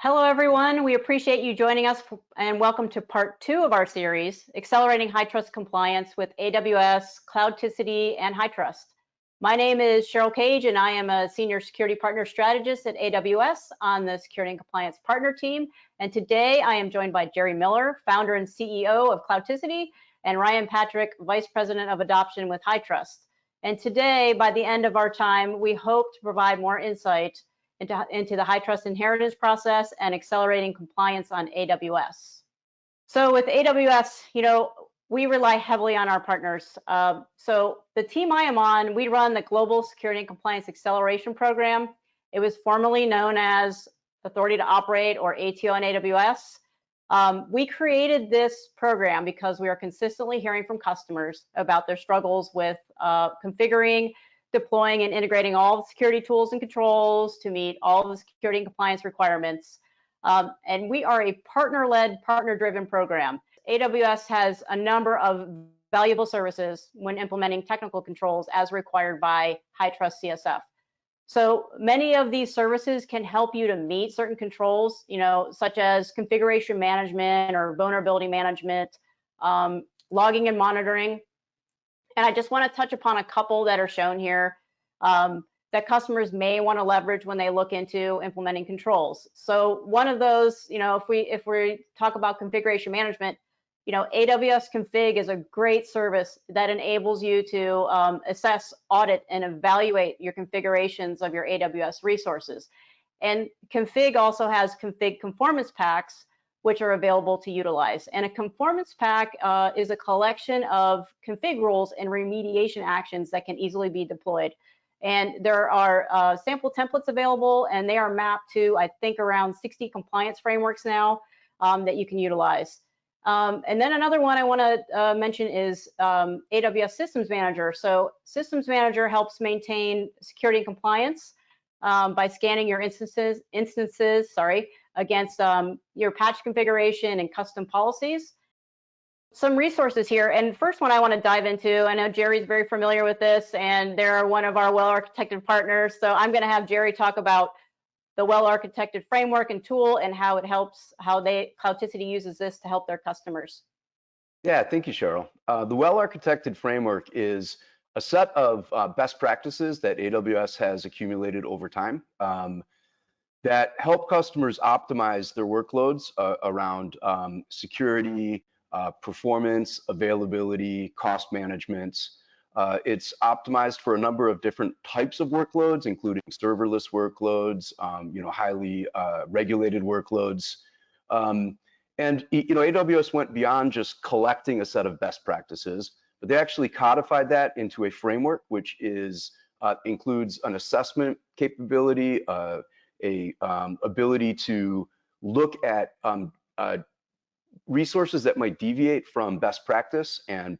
Hello, everyone. We appreciate you joining us and welcome to part 2 of our series, Accelerating HITRUST Compliance with AWS, Cloudticity, and HITRUST. My name is Cheryl Cage, and I am a Senior Security Partner Strategist at AWS on the Security and Compliance Partner Team. And today I am joined by Jerry Miller, Founder and CEO of Cloudticity, and Ryan Patrick, Vice President of Adoption with HITRUST. And today, by the end of our time, we hope to provide more insight into the HITRUST inheritance process and accelerating compliance on AWS. So with AWS, we rely heavily on our partners. So the team I am on, we run the Global Security and Compliance Acceleration Program. It was formerly known as Authority to Operate, or ATO, on AWS. We created this program because we are consistently hearing from customers about their struggles with configuring, deploying, and integrating all the security tools and controls to meet all the security and compliance requirements. And we are a partner-led, partner-driven program. AWS has a number of valuable services when implementing technical controls as required by HITRUST CSF. So many of these services can help you to meet certain controls, such as configuration management or vulnerability management, logging and monitoring. And I just want to touch upon a couple that are shown here that customers may want to leverage when they look into implementing controls. So one of those, if we talk about configuration management, AWS Config is a great service that enables you to assess, audit, and evaluate your configurations of your AWS resources. And Config also has config conformance packs, which are available to utilize. And a conformance pack is a collection of config rules and remediation actions that can easily be deployed. And there are sample templates available, and they are mapped to, I think, around 60 compliance frameworks now that you can utilize. And then another one I want to mention is AWS Systems Manager. So Systems Manager helps maintain security and compliance by scanning your instances against your patch configuration and custom policies. Some resources here, and first one I want to dive into, I know Jerry's very familiar with this, and they're one of our well-architected partners, so I'm going to have Jerry talk about the well-architected framework and tool and how it helps, Cloudticity uses this to help their customers. Yeah, thank you, Cheryl. The well-architected framework is a set of best practices that AWS has accumulated over time that help customers optimize their workloads around security, performance, availability, cost management. It's optimized for a number of different types of workloads, including serverless workloads, highly regulated workloads. And AWS went beyond just collecting a set of best practices, but they actually codified that into a framework, which includes an assessment capability, ability to look at resources that might deviate from best practice and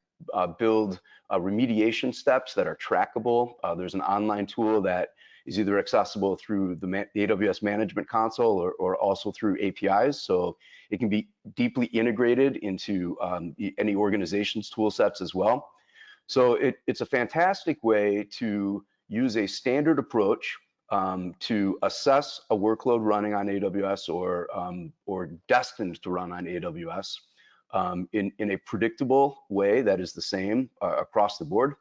build remediation steps that are trackable. There's an online tool that is either accessible through the AWS Management Console or also through APIs, so it can be deeply integrated into any organization's tool sets as well. So it's a fantastic way to use a standard approach to assess a workload running on AWS or destined to run on AWS in a predictable way that is the same across the board,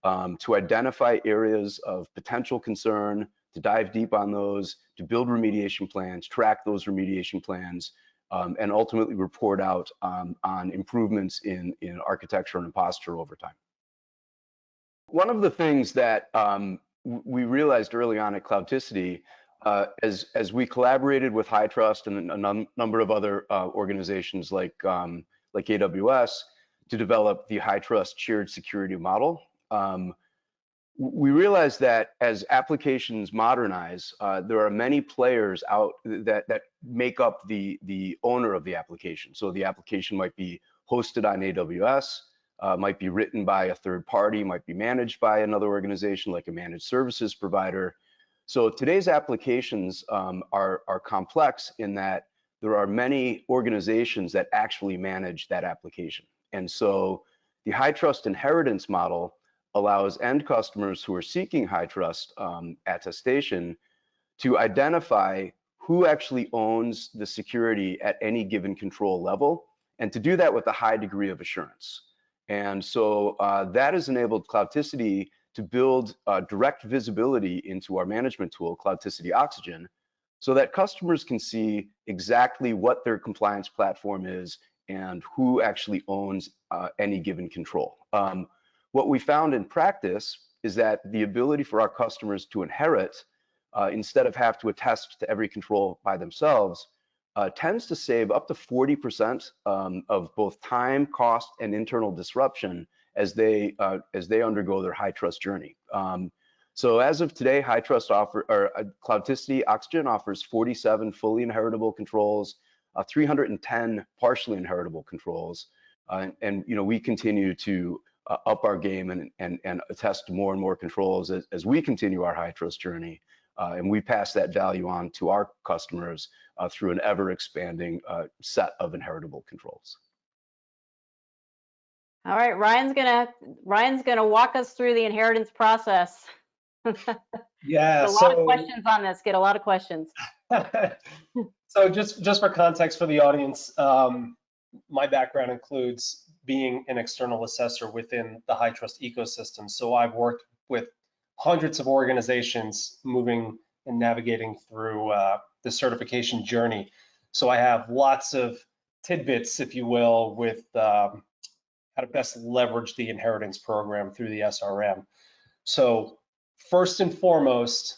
to identify areas of potential concern, to dive deep on those, to build remediation plans, track those remediation plans, and ultimately report out on improvements in architecture and posture over time. One of the things that we realized early on at Cloudticity, as we collaborated with HITRUST and a number of other organizations like AWS to develop the HITRUST shared security model, we realized that as applications modernize, there are many players out that make up the owner of the application. So the application might be hosted on AWS, might be written by a third party, might be managed by another organization like a managed services provider. So today's applications are complex in that there are many organizations that actually manage that application. And so the HITRUST inheritance model allows end customers who are seeking HITRUST attestation to identify who actually owns the security at any given control level, and to do that with a high degree of assurance. And so that has enabled Cloudticity to build direct visibility into our management tool, Cloudticity Oxygen, so that customers can see exactly what their compliance platform is and who actually owns any given control. What we found in practice is that the ability for our customers to inherit, instead of have to attest to every control by themselves, tends to save up to 40% of both time, cost, and internal disruption as they undergo their HITRUST journey. So as of today, Cloudticity Oxygen offers 47 fully inheritable controls, 310 partially inheritable controls, and we continue to up our game and attest more and more controls as we continue our HITRUST journey. And we pass that value on to our customers through an ever-expanding set of inheritable controls. All right, Ryan's gonna walk us through the inheritance process. Yeah, a lot of questions on this. Get a lot of questions. So just for context for the audience, my background includes being an external assessor within the HITRUST ecosystem. So I've worked with hundreds of organizations moving and navigating through the certification journey. So I have lots of tidbits, if you will, with how to best leverage the inheritance program through the SRM. So first and foremost,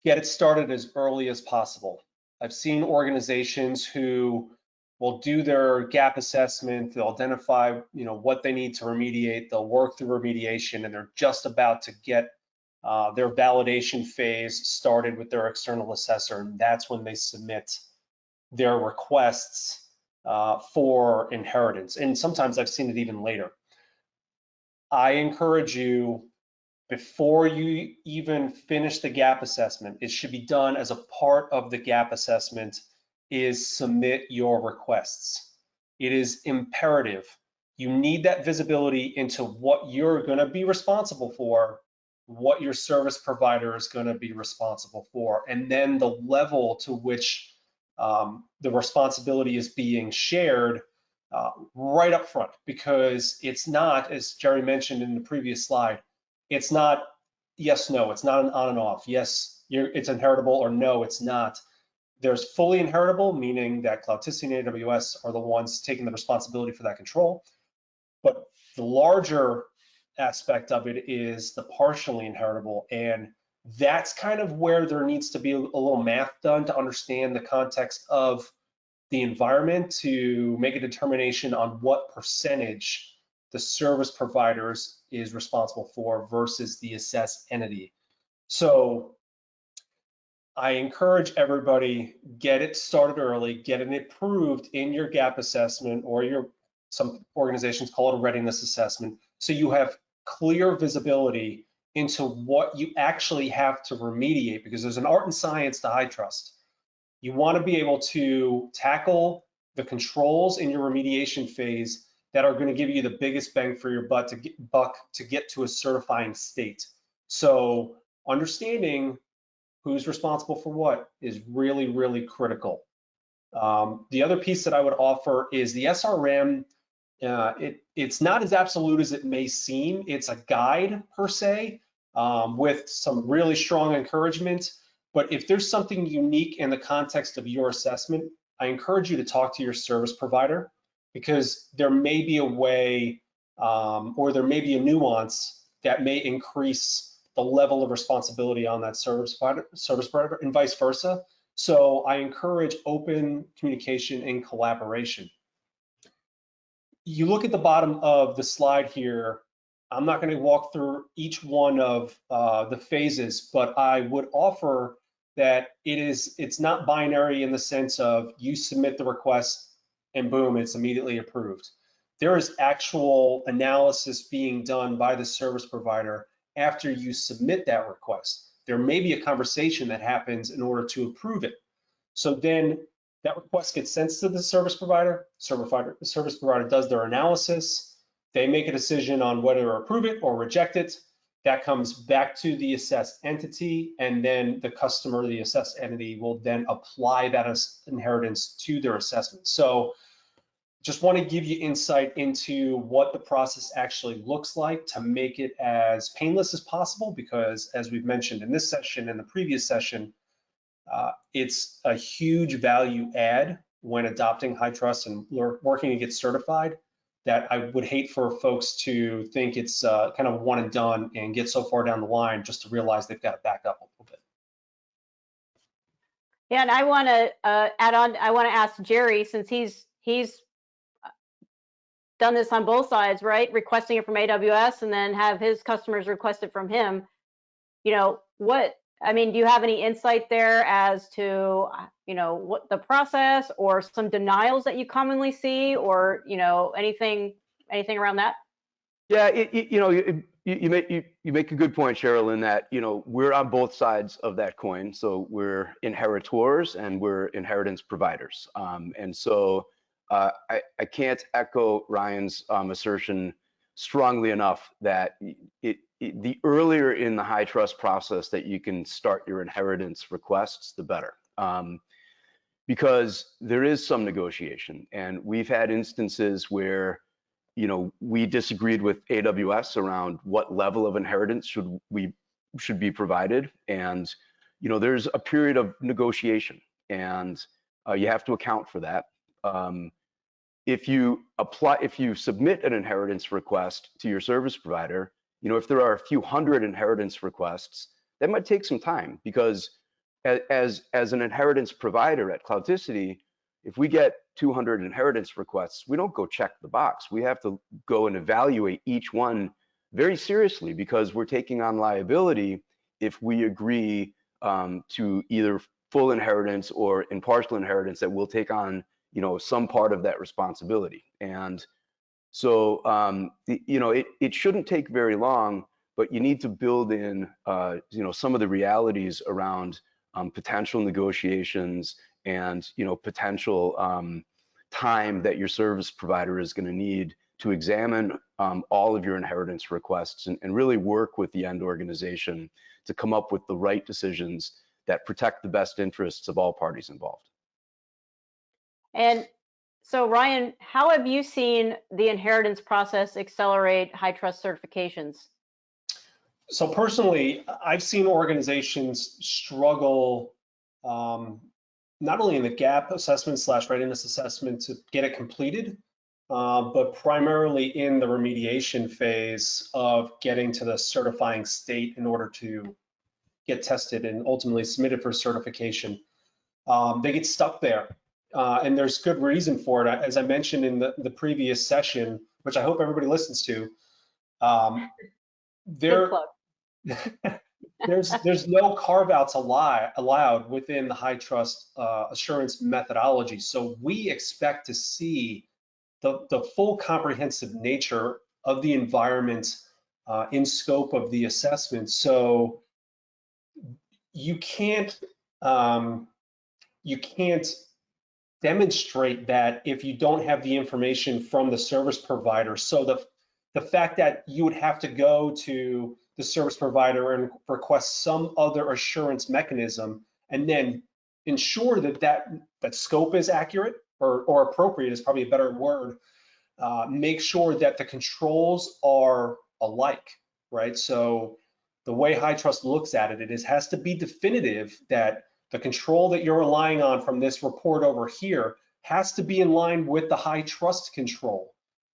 get it started as early as possible. I've seen organizations who will do their gap assessment, they'll identify what they need to remediate, they'll work through remediation, and they're just about to get their validation phase started with their external assessor, and that's when they submit their requests for inheritance. And sometimes I've seen it even later. I encourage you, before you even finish the gap assessment, it should be done as a part of the gap assessment, is submit your requests. It is imperative. You need that visibility into what you're going to be responsible for, what your service provider is going to be responsible for, and then the level to which the responsibility is being shared right up front, because it's not, as Jerry mentioned in the previous slide, it's not yes, no, it's not an on and off. Yes, it's inheritable, or no, it's not. There's fully inheritable, meaning that Cloudticity and AWS are the ones taking the responsibility for that control. But the larger aspect of it is the partially inheritable, and that's kind of where there needs to be a little math done to understand the context of the environment to make a determination on what percentage the service providers is responsible for versus the assessed entity. So I encourage everybody, get it started early, get it approved in your gap assessment, or some organizations call it a readiness assessment, so you have clear visibility into what you actually have to remediate, because there's an art and science to HITRUST. You want to be able to tackle the controls in your remediation phase that are going to give you the biggest bang for your buck to get to a certifying state. So understanding who's responsible for what is really, really critical. The other piece that I would offer is the SRM. It's not as absolute as it may seem. It's a guide per se, with some really strong encouragement. But if there's something unique in the context of your assessment, I encourage you to talk to your service provider, because there may be a way or there may be a nuance that may increase the level of responsibility on that service provider and vice versa. So I encourage open communication and collaboration. You look at the bottom of the slide here. I'm not going to walk through each one of the phases, but I would offer that it's not binary in the sense of you submit the request and boom, it's immediately approved. There is actual analysis being done by the service provider after you submit that request. There may be a conversation that happens in order to approve it. So then that request gets sent to the service provider. The service provider does their analysis. They make a decision on whether to approve it or reject it. that comes back to the assessed entity, and then the customer, the assessed entity, will then apply that as inheritance to their assessment. So just want to give you insight into what the process actually looks like to make it as painless as possible, because as we've mentioned in this session and the previous session, it's a huge value add when adopting HITRUST and working to get certified, that I would hate for folks to think it's kind of one and done and get so far down the line just to realize they've got to back up a little bit. Yeah, and I want to add on. I want to ask Jerry, since he's done this on both sides, right? Requesting it from AWS and then have his customers request it from him. You know, do you have any insight there as to, what the process or some denials that you commonly see, or, anything around that? Yeah, you make a good point, Cheryl, in that, we're on both sides of that coin. So we're inheritors and we're inheritance providers. And so I can't echo Ryan's assertion strongly enough that the earlier in the HITRUST process that you can start your inheritance requests, the better. Because there is some negotiation, and we've had instances where we disagreed with AWS around what level of inheritance should be provided, and there's a period of negotiation, and you have to account for that. If you submit an inheritance request to your service provider, if there are a few hundred inheritance requests, that might take some time, because as an inheritance provider at Cloudticity, if we get 200 inheritance requests, we don't go check the box. We have to go and evaluate each one very seriously, because we're taking on liability if we agree to either full inheritance or in partial inheritance, that we'll take on some part of that responsibility. And so it shouldn't take very long, but you need to build in some of the realities around potential negotiations and potential time that your service provider is going to need to examine all of your inheritance requests and really work with the end organization to come up with the right decisions that protect the best interests of all parties involved. And so, Ryan, how have you seen the inheritance process accelerate HITRUST certifications? So personally, I've seen organizations struggle not only in the gap assessment / readiness assessment to get it completed, but primarily in the remediation phase of getting to the certifying state in order to get tested and ultimately submitted for certification. They get stuck there, and there's good reason for it. As I mentioned in the previous session, which I hope everybody listens to, there's no carve-outs allowed within the HITRUST assurance methodology. So we expect to see the full comprehensive nature of the environment in scope of the assessment. So you can't demonstrate that if you don't have the information from the service provider. So the fact that you would have to go to the service provider and request some other assurance mechanism and then ensure that scope is accurate or appropriate is probably a better word. Make sure that the controls are alike, right? So the way HITRUST looks at it, it has to be definitive that the control that you're relying on from this report over here has to be in line with the HITRUST control.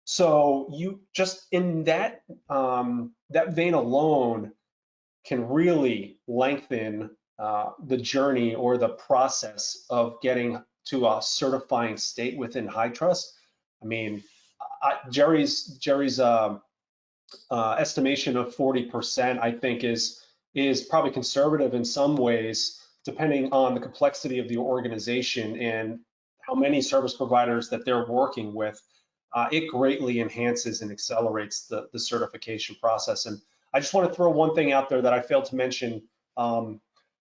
So you just in that vein alone can really lengthen the journey or the process of getting to a certifying state within HITRUST. I mean, Jerry's estimation of 40%, I think, is probably conservative in some ways, depending on the complexity of the organization and how many service providers that they're working with. It greatly enhances and accelerates the certification process. And I just want to throw one thing out there that I failed to mention,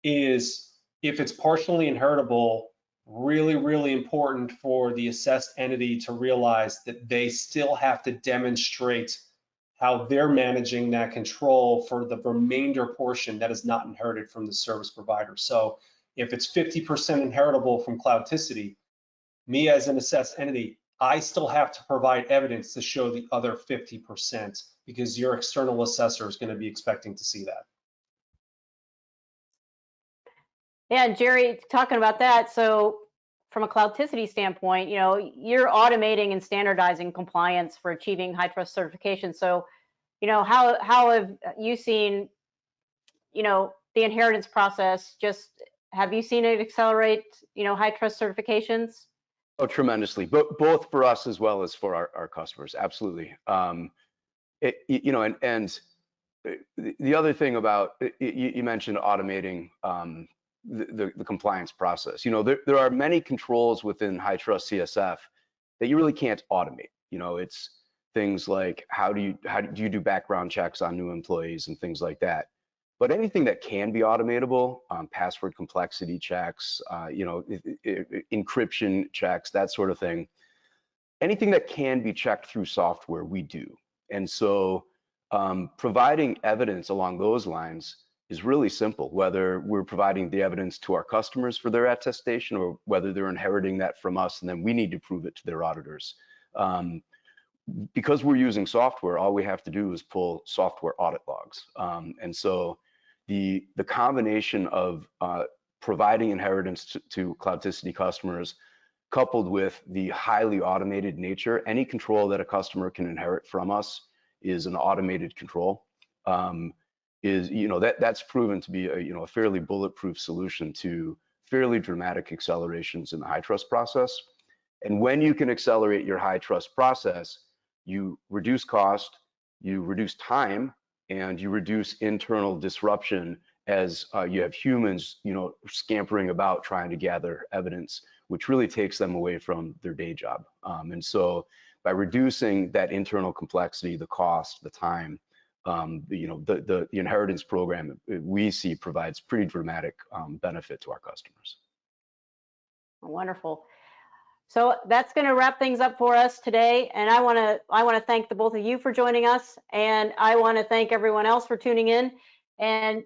is if it's partially inheritable, really, really important for the assessed entity to realize that they still have to demonstrate how they're managing that control for the remainder portion that is not inherited from the service provider. So if it's 50% inheritable from Cloudticity, me as an assessed entity, I still have to provide evidence to show the other 50% because your external assessor is going to be expecting to see that. Yeah, and Jerry, talking about that, so from a Cloudticity standpoint, you're automating and standardizing compliance for achieving HITRUST certification. So, how have you seen, the inheritance process? Have you seen it accelerate, HITRUST certifications? Oh, tremendously, both for us as well as for our customers. Absolutely. And the other thing about, you mentioned automating the compliance process. There are many controls within HITRUST CSF that you really can't automate. It's things like how do you do background checks on new employees and things like that. But anything that can be automatable, password complexity checks, encryption checks, that sort of thing, anything that can be checked through software, we do. And so providing evidence along those lines is really simple, whether we're providing the evidence to our customers for their attestation or whether they're inheriting that from us and then we need to prove it to their auditors. Because we're using software, all we have to do is pull software audit logs. And so the combination of providing inheritance to Cloudticity customers, coupled with the highly automated nature, any control that a customer can inherit from us is an automated control. That's proven to be a fairly bulletproof solution to fairly dramatic accelerations in the HITRUST process. And when you can accelerate your HITRUST process, you reduce cost, you reduce time, and you reduce internal disruption as you have humans, scampering about trying to gather evidence, which really takes them away from their day job. And so by reducing that internal complexity, the cost, the time, the inheritance program we see provides pretty dramatic benefit to our customers. Wonderful. So that's going to wrap things up for us today. And I want to thank the both of you for joining us, and I want to thank everyone else for tuning in. And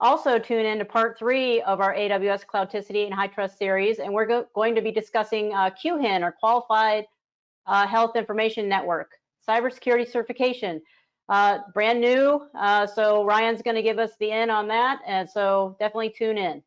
also tune in to part 3 of our AWS Cloudticity and HITRUST series, and we're going to be discussing QHIN, or Qualified Health Information Network, cybersecurity certification, brand new. So Ryan's going to give us the in on that, and so definitely tune in.